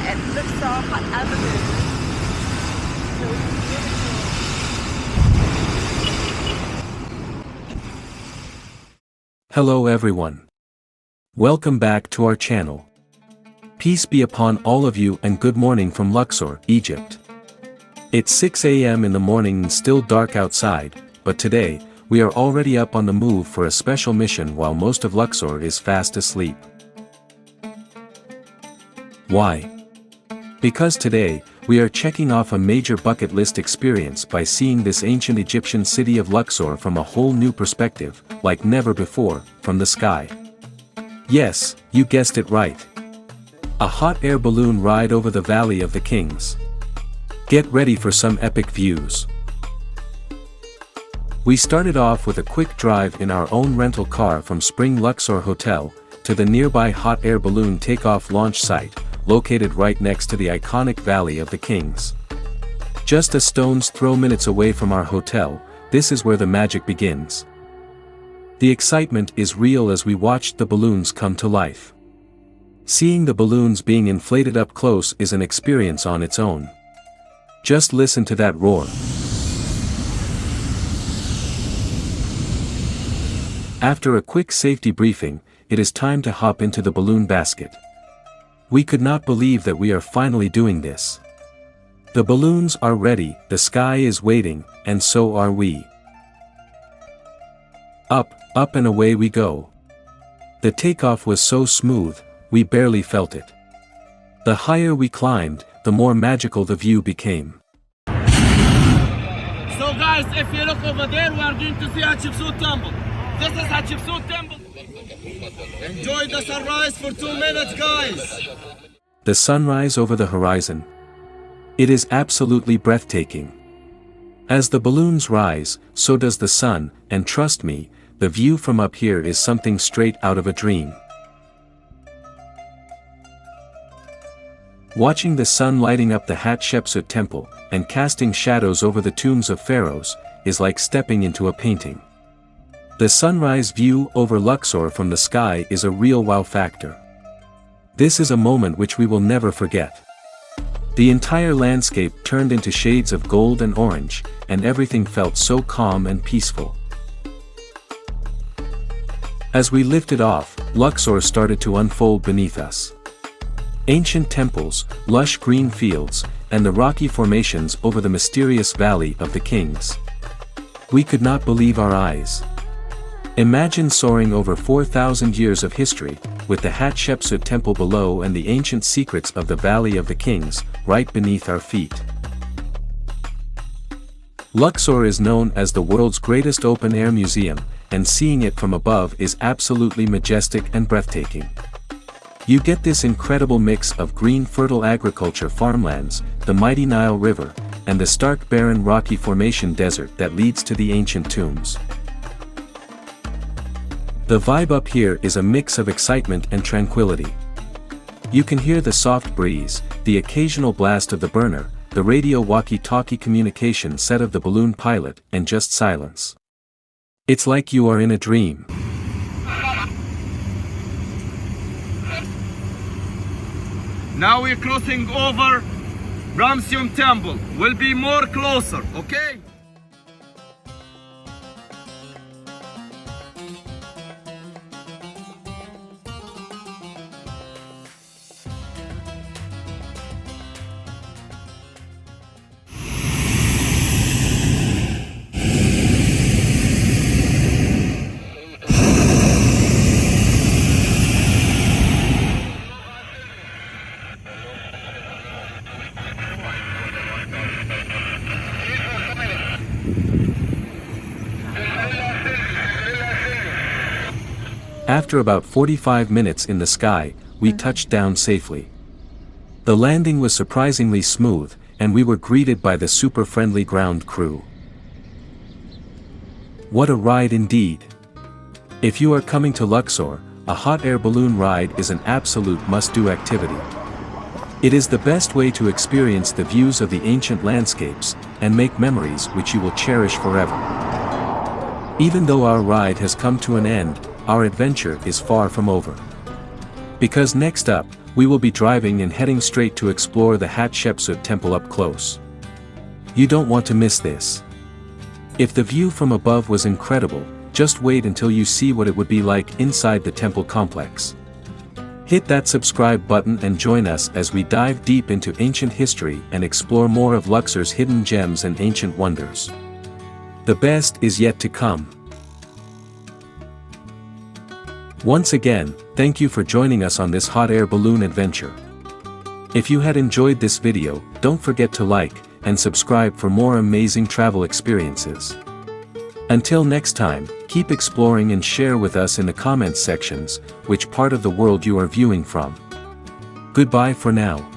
at Luxor Hot Avenue. So it's beautiful. Hello everyone. Welcome back to our channel. Peace be upon all of you and good morning from Luxor, Egypt. It's 6 a.m. in the morning and still dark outside, but today, we are already up on the move for a special mission while most of Luxor is fast asleep. Why? Because today, we are checking off a major bucket list experience by seeing this ancient Egyptian city of Luxor from a whole new perspective, like never before, from the sky. Yes, you guessed it right. A hot air balloon ride over the Valley of the Kings. Get ready for some epic views. We started off with a quick drive in our own rental car from Spring Luxor Hotel, to the nearby hot air balloon takeoff launch site, located right next to the iconic Valley of the Kings. Just a stone's throw minutes away from our hotel, this is where the magic begins. The excitement is real as we watched the balloons come to life. Seeing the balloons being inflated up close is an experience on its own. Just listen to that roar. After a quick safety briefing, it is time to hop into the balloon basket. We could not believe that we are finally doing this. The balloons are ready, the sky is waiting, and so are we. Up and away we go. The takeoff was so smooth, we barely felt it. The higher we climbed, the more magical the view became. So guys, if you look over there, we are going to see Hatshepsut Temple. This is Hatshepsut Temple. Enjoy the sunrise for 2 minutes, guys. The sunrise over the horizon. It is absolutely breathtaking. As the balloons rise, so does the sun, and trust me, the view from up here is something straight out of a dream. Watching the sun lighting up the Hatshepsut Temple, and casting shadows over the tombs of pharaohs, is like stepping into a painting. The sunrise view over Luxor from the sky is a real wow factor. This is a moment which we will never forget. The entire landscape turned into shades of gold and orange, and everything felt so calm and peaceful. As we lifted off, Luxor started to unfold beneath us. Ancient temples, lush green fields, and the rocky formations over the mysterious Valley of the Kings. We could not believe our eyes. Imagine soaring over 4,000 years of history, with the Hatshepsut Temple below and the ancient secrets of the Valley of the Kings, right beneath our feet. Luxor is known as the world's greatest open-air museum, and seeing it from above is absolutely majestic and breathtaking. You get this incredible mix of green fertile agriculture farmlands, the mighty Nile River, and the stark barren rocky formation desert that leads to the ancient tombs. The vibe up here is a mix of excitement and tranquility. You can hear the soft breeze, the occasional blast of the burner, the radio walkie-talkie communication set of the balloon pilot, and just silence. It's like you are in a dream. Now we're crossing over Ramesseum Temple. We'll be more closer, okay? After about 45 minutes in the sky, we touched down safely. The landing was surprisingly smooth, and we were greeted by the super friendly ground crew. What a ride indeed! If you are coming to Luxor, a hot air balloon ride is an absolute must-do activity. It is the best way to experience the views of the ancient landscapes, and make memories which you will cherish forever. Even though our ride has come to an end, our adventure is far from over. Because next up, we will be driving and heading straight to explore the Hatshepsut Temple up close. You don't want to miss this. If the view from above was incredible, just wait until you see what it would be like inside the temple complex. Hit that subscribe button and join us as we dive deep into ancient history and explore more of Luxor's hidden gems and ancient wonders. The best is yet to come. Once again, thank you for joining us on this hot air balloon adventure. If you had enjoyed this video, don't forget to like and subscribe for more amazing travel experiences. Until next time, keep exploring and share with us in the comments sections which part of the world you are viewing from. Goodbye for now.